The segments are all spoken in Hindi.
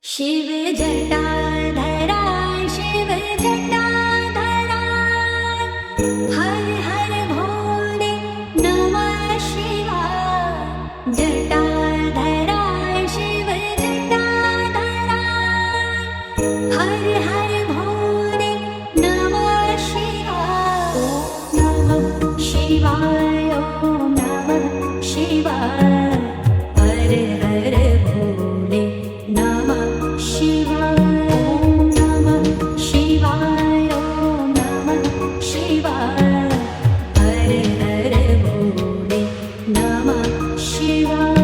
शिव जटाधरा शिव जटाधरा हर हर भोले नमः शिवाय। जटाधरा शिव जटाधरा हर हर भोले नमः शिवाय। नमः शिवाय ओम नमः शिवाय। हर हर भोले नमः शिवाय। ओम नमः शिवाय ओम नमः शिवाय। हर हर भोले नमः शिवाय।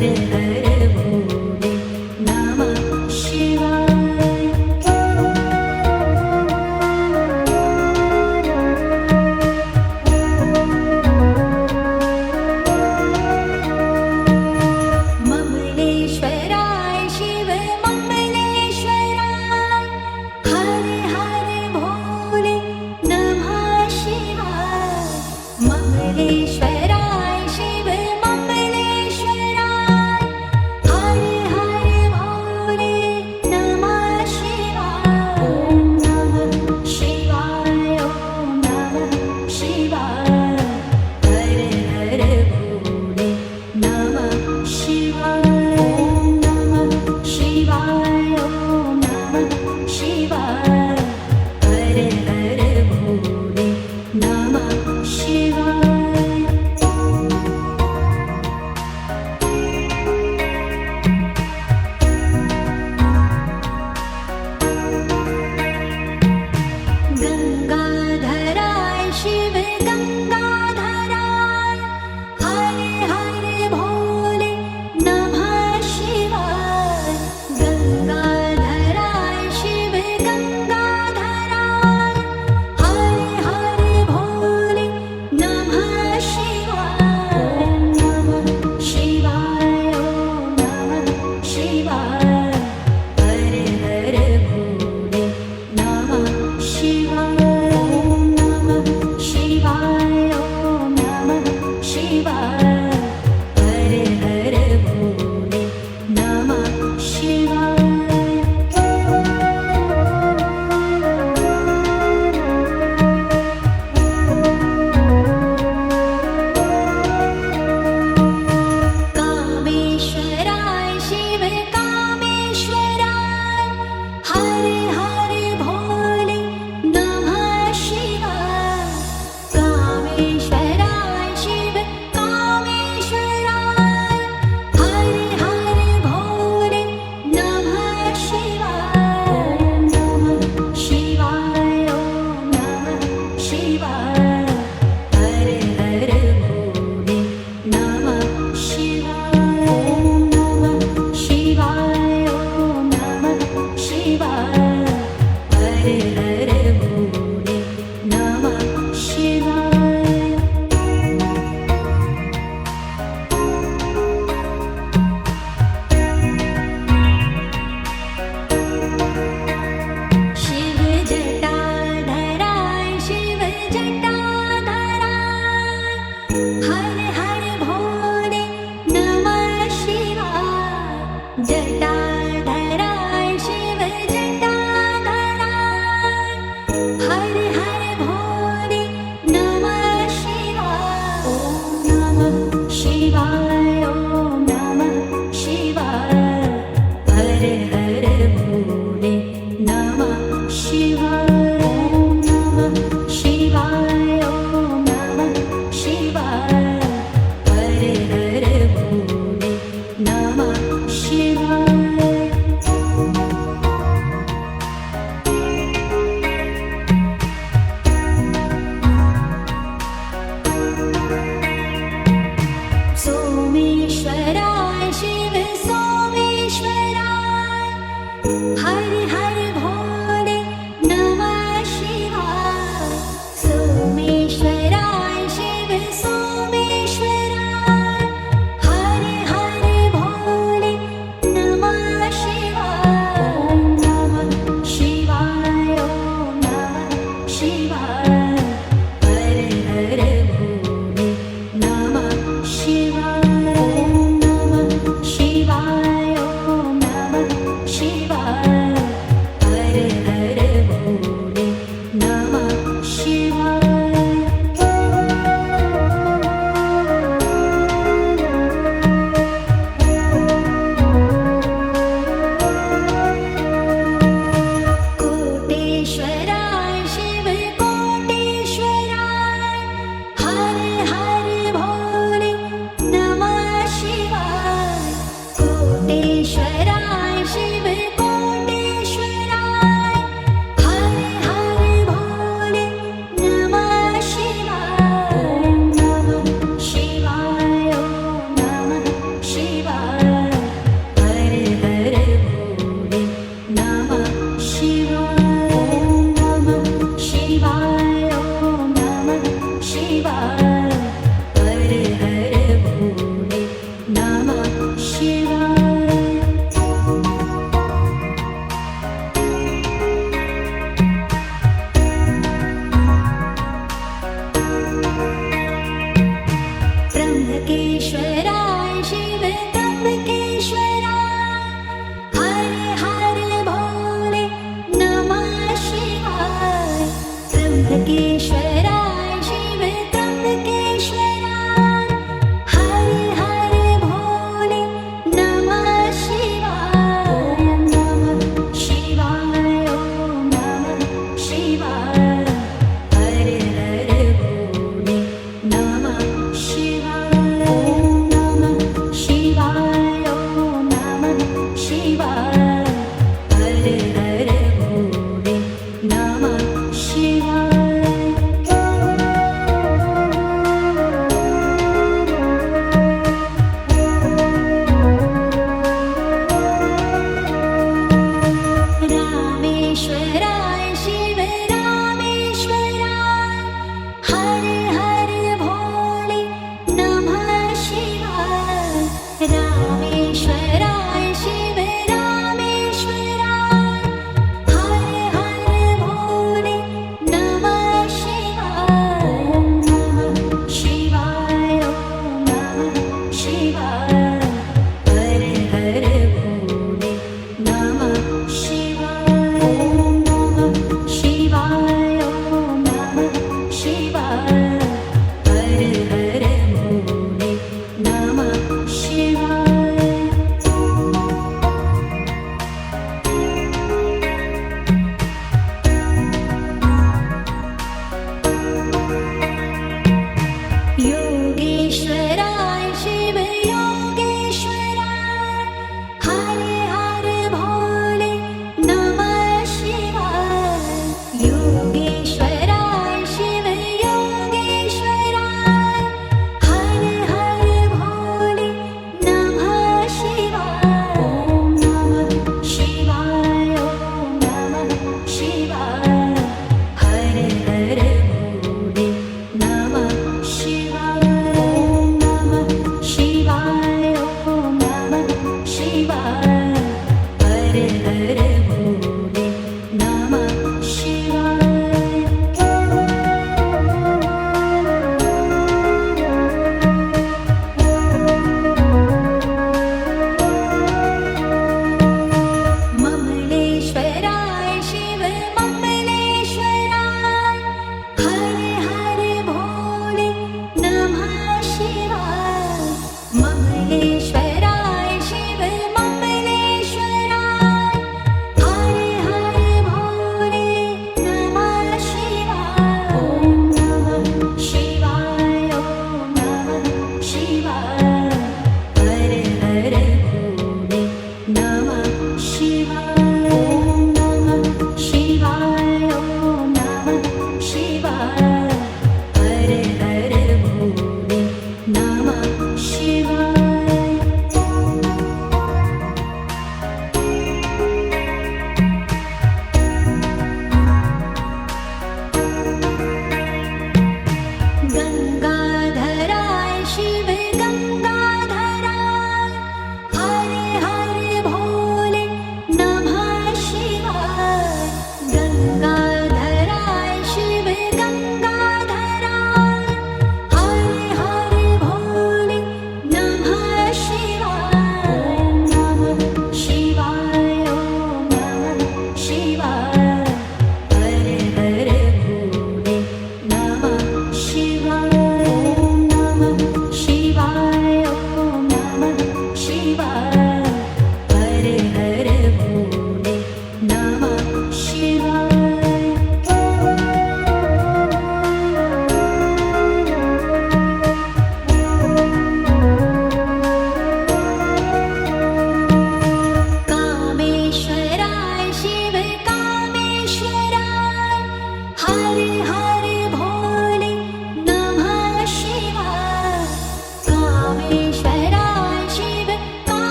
हर भोले नमः शिवाय। ममलेश्वराय शिव ममलेश्वराय हर हर भोले नमः शिवाय। ममलेश्वराय शिव ममलेश्वराय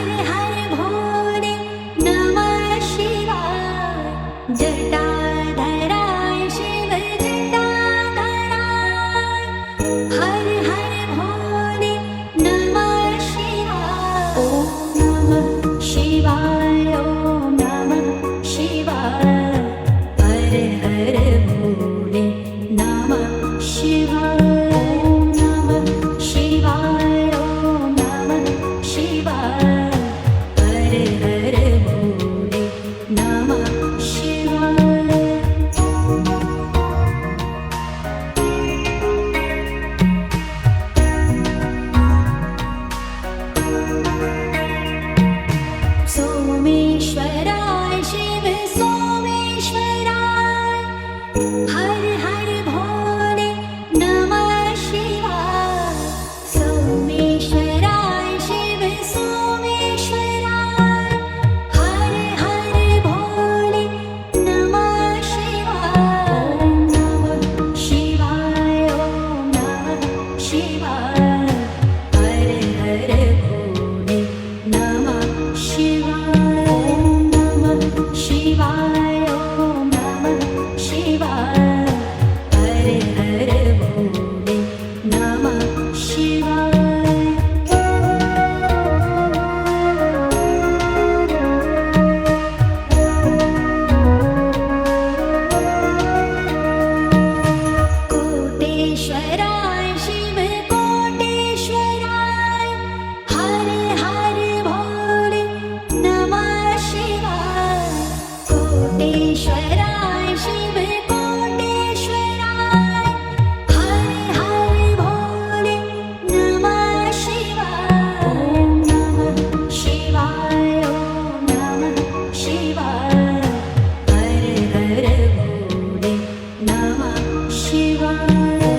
हर हर भोले नमः शिवाय जटाधराय शिव जटाधराय हर हर भोले नमः शिवाय ॐ नमः शिवाय ॐ नमः शिवाय हर हर भोले नमः शिवाय ॐ नमः शिवाय ॐ नमः शिवाय हर हर भोले नमः शिवाय सोमेश्वराय शिव सोमेश्वराय हर हर भोले नमः शिवाय सोमेश्वराय शिव सोमेश्वराय हर हर भोले नमः शिवाय नमः शिवाय ॐ नमः शिवाय हर हर भोले नमः शिवाय ॐ नमः शिवाय ॐ नमः शिवाय हर हर भोले नमः शिवाय कोटेश्वराय शिव कोटेश्वराय हर हर भोले नमः शिवाय कोटेश्वराय शिव कोटेश्वराय हर हर भोले नमः शिवाय ॐ नमः शिवाय ॐ नमः शिवाय हर हर भोले नमः शिवाय ॐ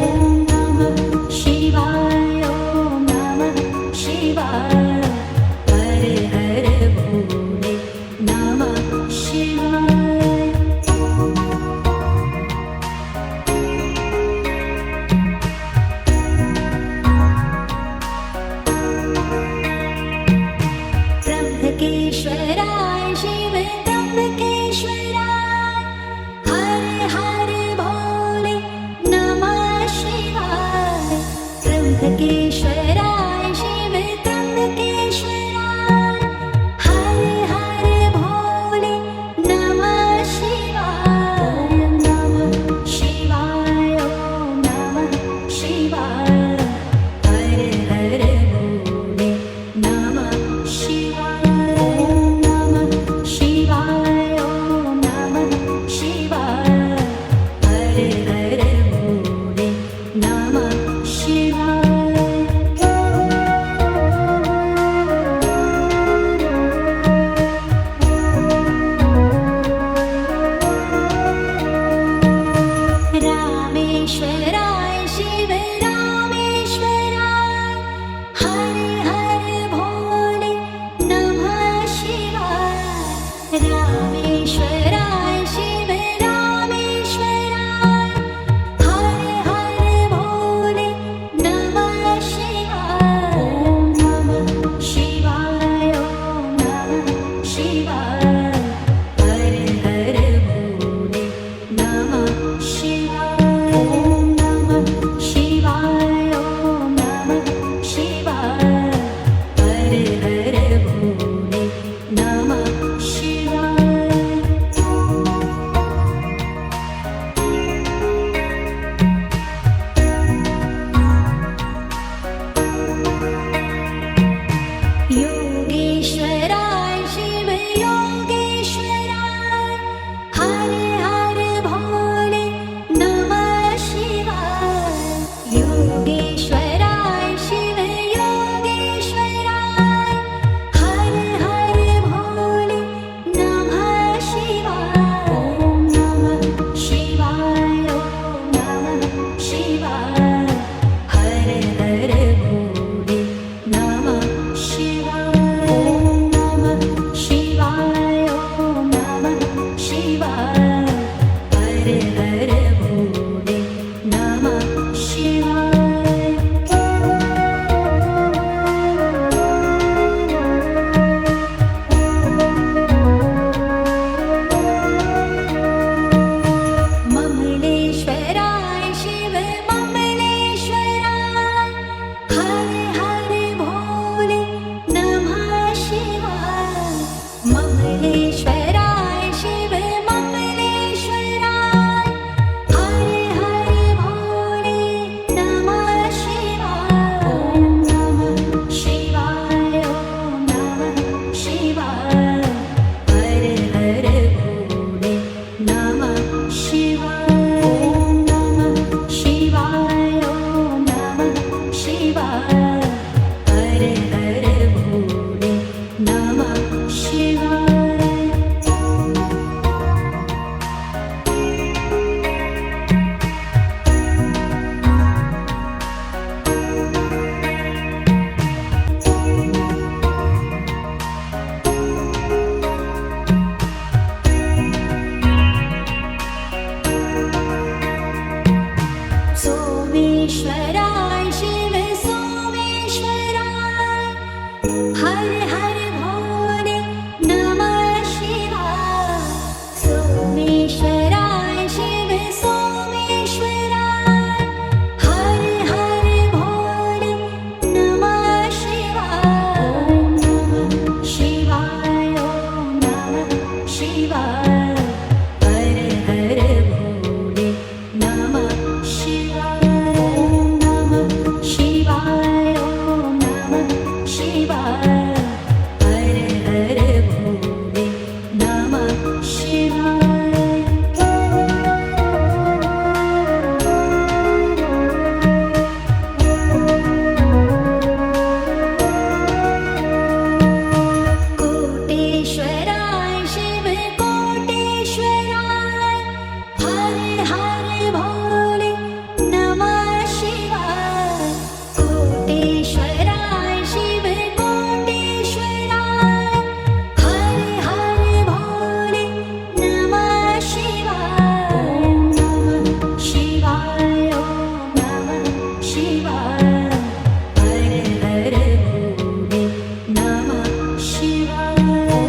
नमः शिवाय ॐ नमः शिवाय हर हर भोले नमः शिवाय त्र्यंबकेश्वराय शिव त्र्यंबकेश्वराय हर हर भोले नमः शिवाय त्र्यंबकेश्वराय शिव त्र्यंबकेश्वराय हर हर भोले नमः शिवाय नमः शिवाय ॐ नमः शिवाय हर हर भोले नमः शिवाय ॐ नमः शिवाय ॐ नमः शिवाय हर हर भोले नमः शिवाय रामेश्वराय शिव रामेश्वराय हर हर भोले नमः शिवाय रामेश्वराय शिव रामेश्वराय हर हर भोले नमः शिवाय ॐ नमः शिवाय ॐ नमः शिवाय हर हर भोले नमः शिवाय ॐ नमः शिवाय ॐ नमः शिवाय हर हर भोले नमः शिवाय शिवाय हर हर भोले नमः शिवाय ॐ नमः शिवाय ॐ नमः शिवाय हर हर भोले नमः शिवाय कोटेश्वराय शिव कोटेश्वराय हर हर भोले नमः शिवाय कोटेश्वराय शिव कोटेश्वराय हर हर भोले नमः शिवाय नमः शिवाय ॐ नमः शिवाय हर हर भोले नमः शिवाय ॐ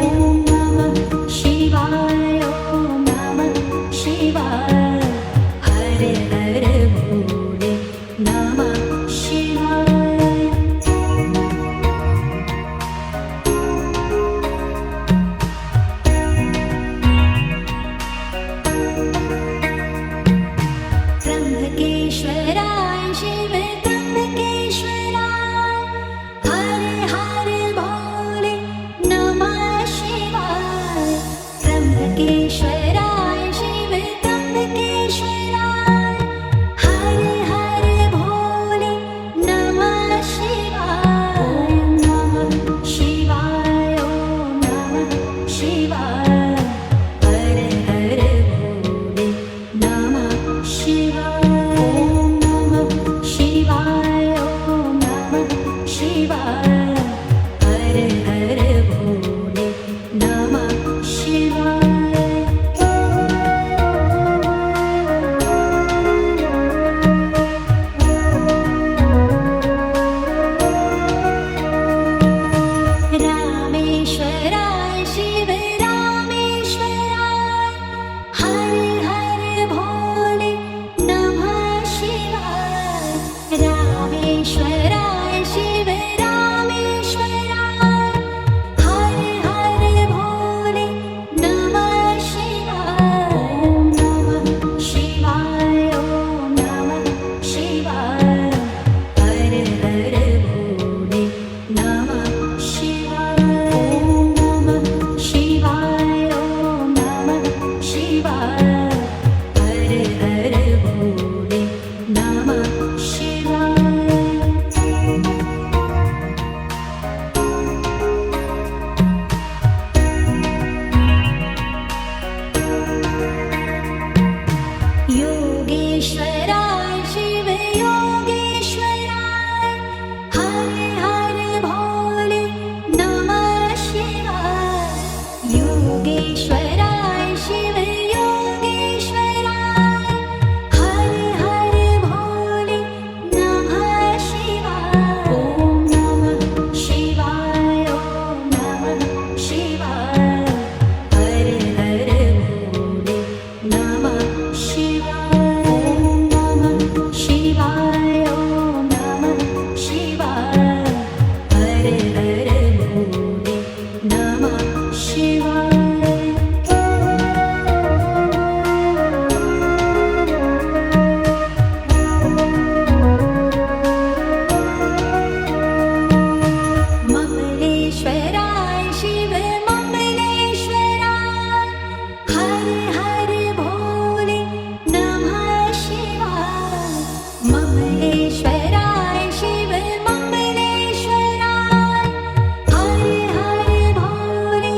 नमः शिवाय ॐ नमः शिवाय हर हर भोले नमः शिवाय त्र्यंबकेश्वराय शिव त्र्यंबकेश्वराय हर हर भोले नमः शिवाय त्र्यंबकेश्वराय शिव त्र्यंबकेश्वराय हर हर भोले नमः शिवाय नमः शिवाय ॐ नमः शिवाय हर हर भोले नमः शिवाय ॐ नमः शिवाय ॐ नमः शिवाय हर हर भोले नमः शिवाय रामेश्वराय शिव रामेश्वराय हर हर भोले नमः शिवाय रामेश्वराय शिव रामेश्वराय हर हर भोले नमः शिवाय नमः शिवाय ॐ नमः शिवाय हर हर भोले नमः शिवाय ॐ नमः शिवाय ॐ नमः शिवाय हर हर भोले नमः शिवाय योगेश्वराय शिव योगेश्वराय हर हर भोले नमः शिवाय योगेश्वराय शिव योगेश्वराय हर हर भोले नमः शिवाय ॐ नमः शिवाय ॐ नमः शिवाय हर हर भोले नमः शिवाय ॐ नमः शिवाय ॐ नमः शिवाय हर हर भोले नमः शिवाय ममलेश्वराय शिव ममलेश्वराय हर हर भोले नमः शिवाय ममलेश्वराय शिव ममलेश्वराय हर हर भोले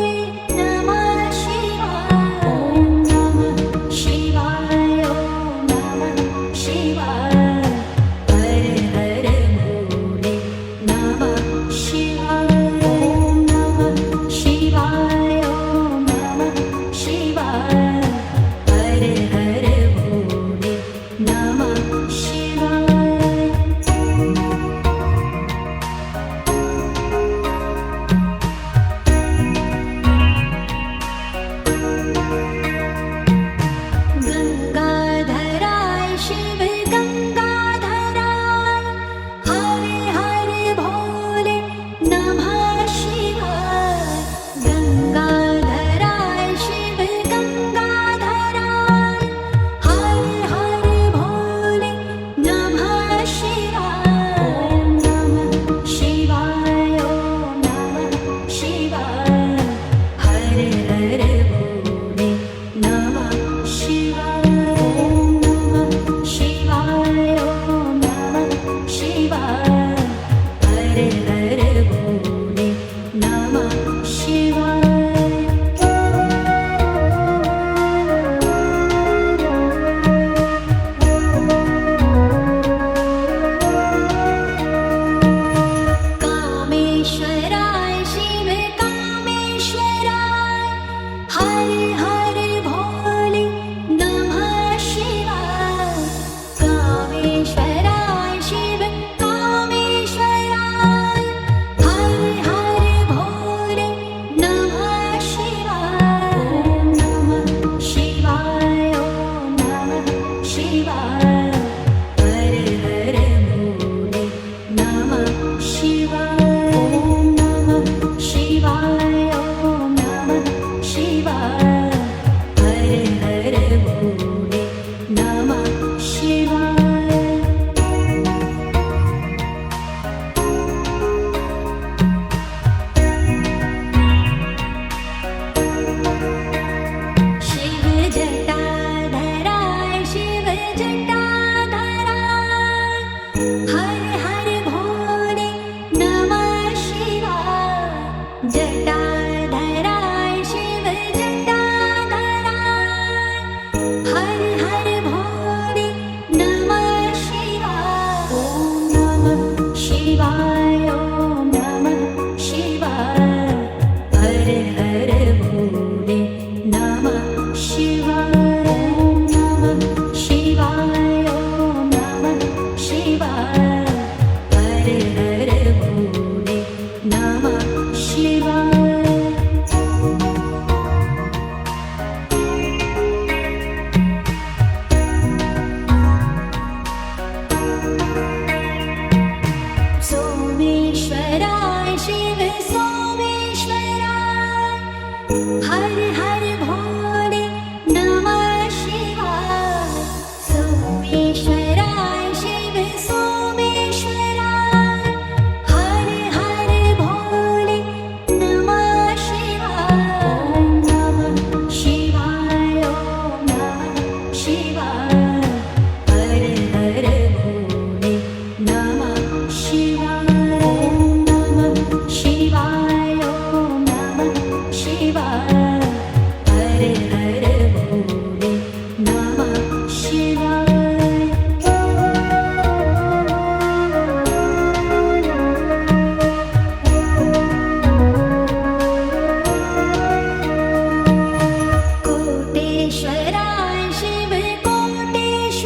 कोटेश्वराय शिव कोटेश्वराय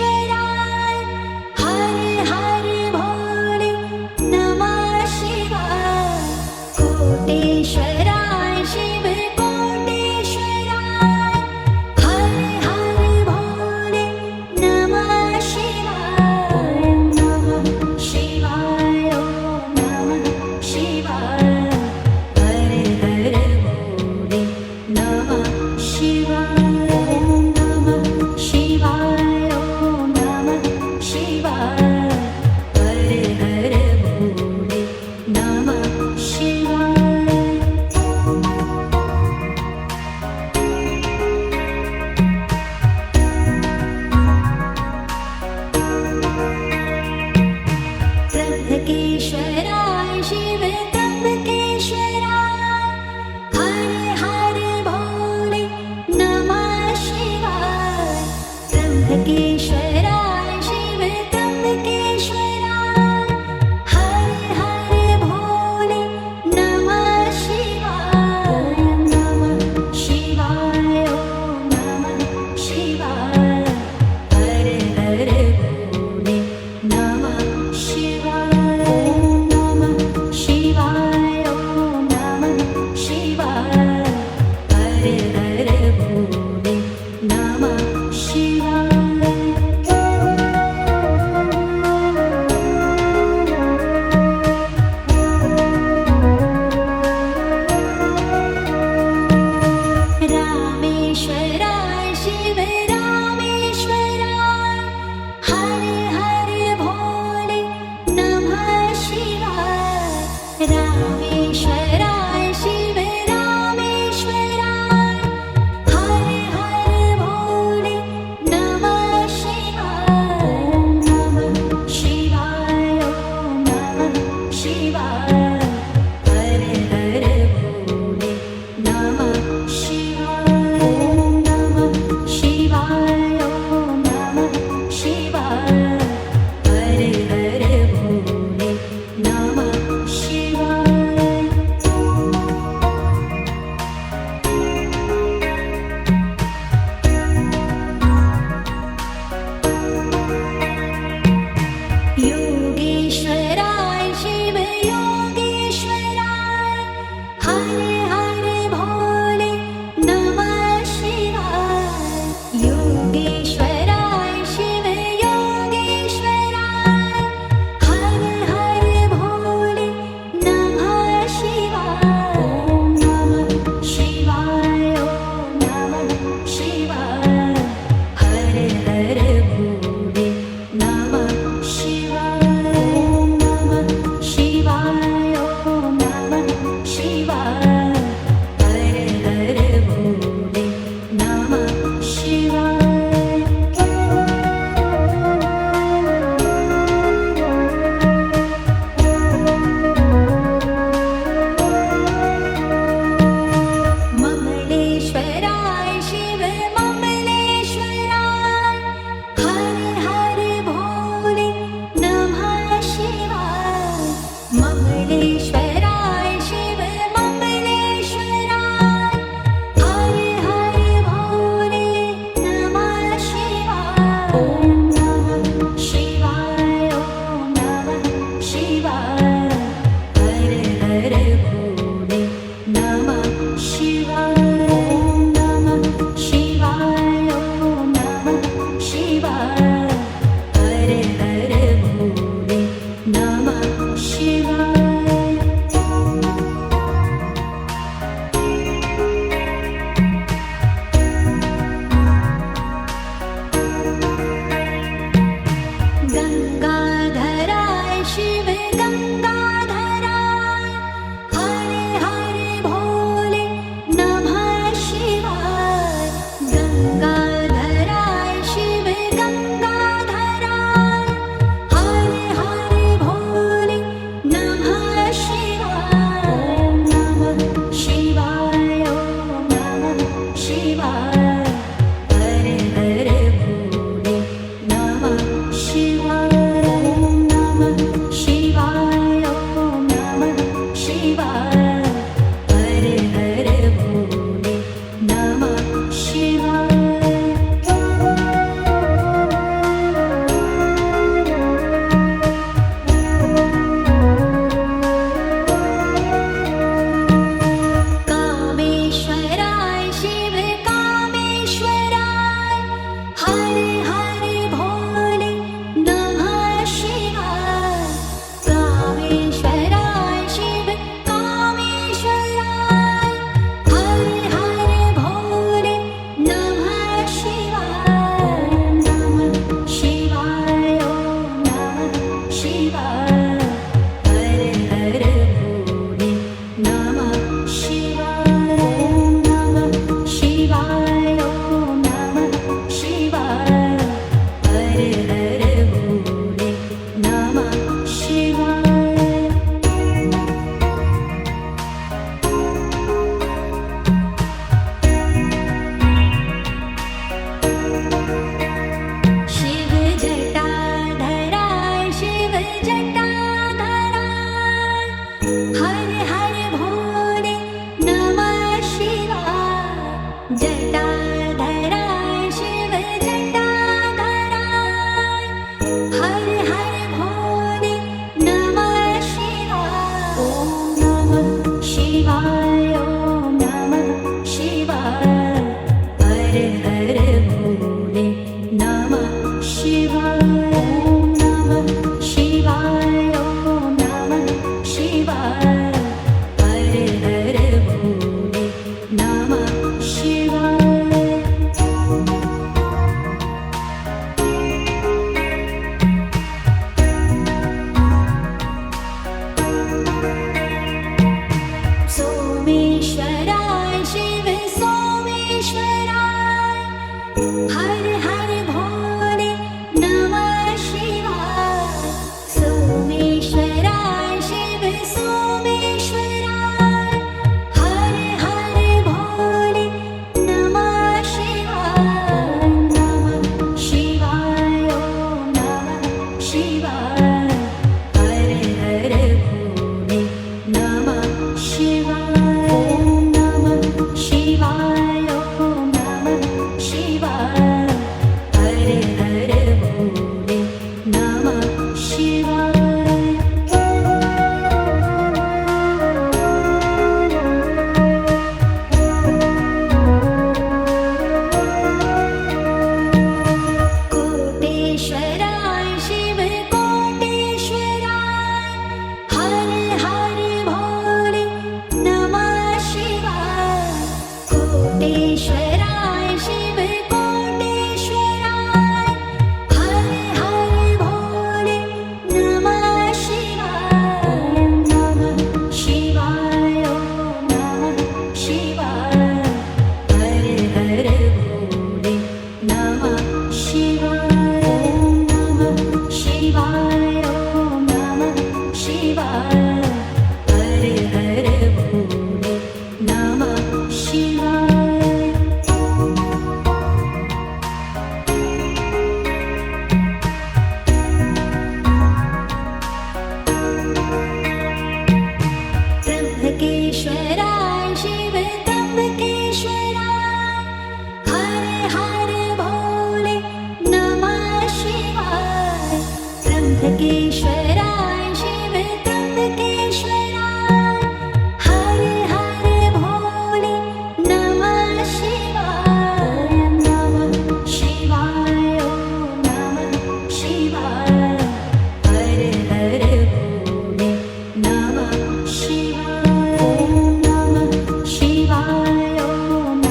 शिवाय ॐ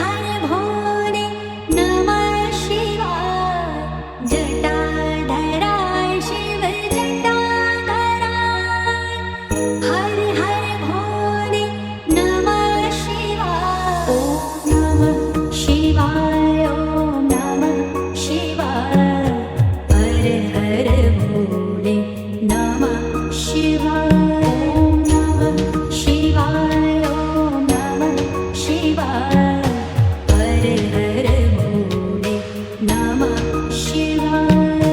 हर भोले नमः शिवाय जटाधराय शिव जटाधराय हर हर भोले नमः शिवाय ॐ नमः शिवाय ॐ नमः शिवाय हर हर भोले नमः शिवाय ॐ नमः शिवाय ॐ नमः शिवाय हर हर भोले नमः शिवाय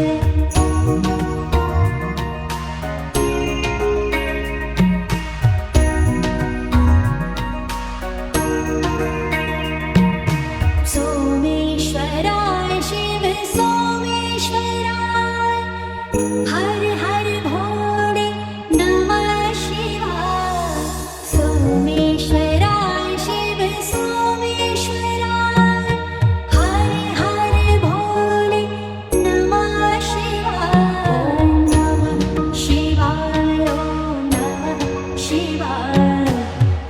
सोमेश्वराय शिव सोमेश्वराय हर हर भोले नमः शिवाय सोमेश्वराय शिव सोमेश्वराय हर हर भोले नमः शिवाय ॐ नमः शिवाय ॐ नमः शिवाय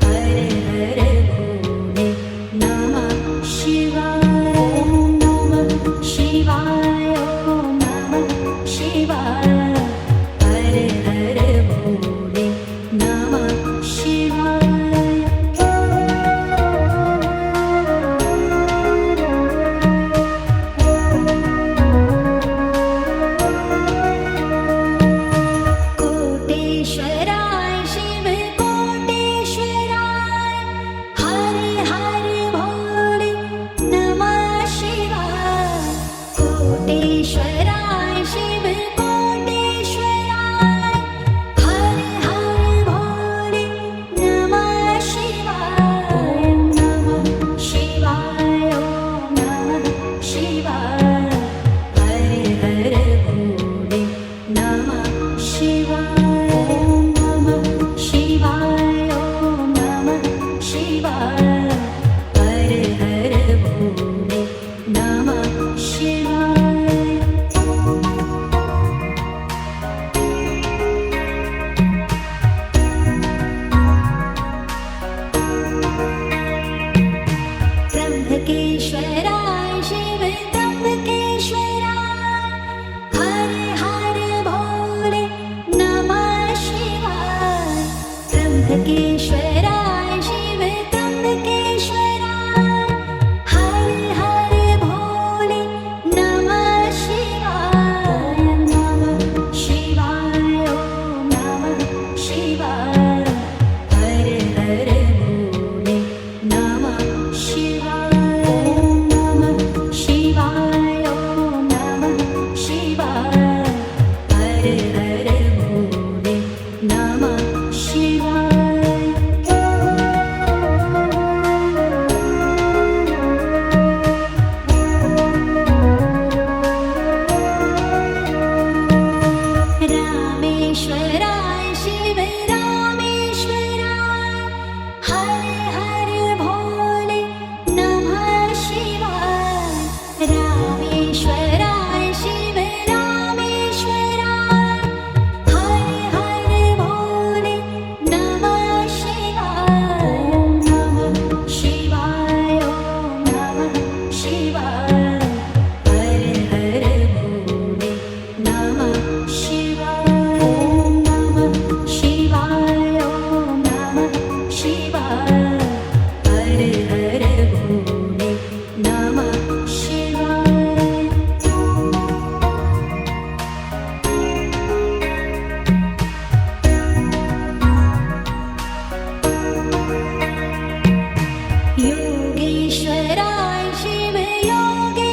हर हर भोले नमः शिवाय ॐ नमः शिवाय ॐ नमः शिवाय हर हर भोले नमः शिवाय कोटेश्वराय शिव कोटेश्वराय हर हर भोले नमः शिवाय कोटेश्वराय शिव कोटेश्वराय हर हर भोले नमः शिवाय ॐ नमः शिवाय ॐ नमः शिवाय हर हर भोले नमः शिवाय ॐ नमः शिवाय ॐ नमः शिवाय हर हर भोले नमः शिवाय त्र्यंबकेश्वराय शिव त्र्यंबकेश्वराय हर हर भोले नमः शिवाय त्र्यंबकेश्वराय शिव त्र्यंबकेश्वराय हर हर भोले नमः शिवाय ॐ नमः शिवाय ॐ नमः शिवाय हर हर भोले नमः शिवाय ॐ नमः शिवाय ॐ नमः शिवाय हर हर भोले नमः शिवाय रामेश्वराय शिव रामेश्वराय हर हर भोले नमः शिवाय रामेश्वराय शिव रामेश्वराय हर हर भोले नमः शिवाय ॐ नमः शिवाय ॐ नमः शिवाय हर हर भोले नमः शिवाय ॐ नमः शिवाय ॐ नमः शिवाय हर हर भोले नमः शिवाय योगेश्वराय शिव योगेश्वराय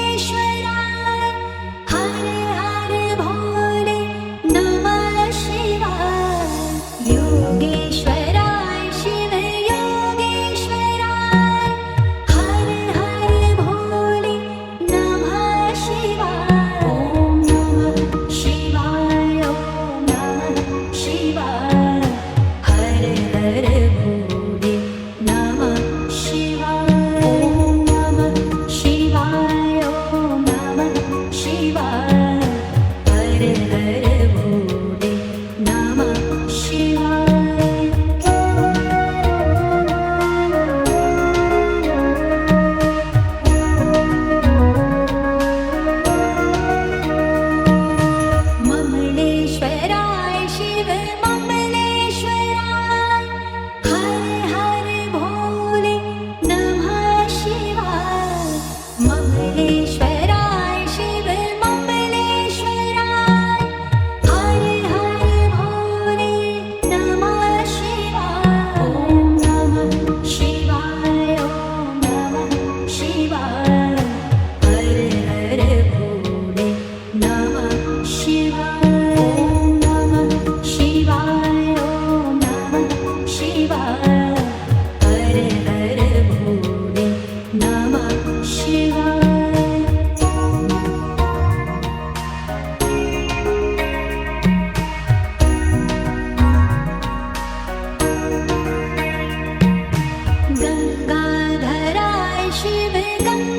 शिवाय हर हर भोले नमः शिवाय ॐ नमः शिवाय ॐ नमः शिवाय हर हर भोले नमः शिवाय गंगाधराय शिव गंगा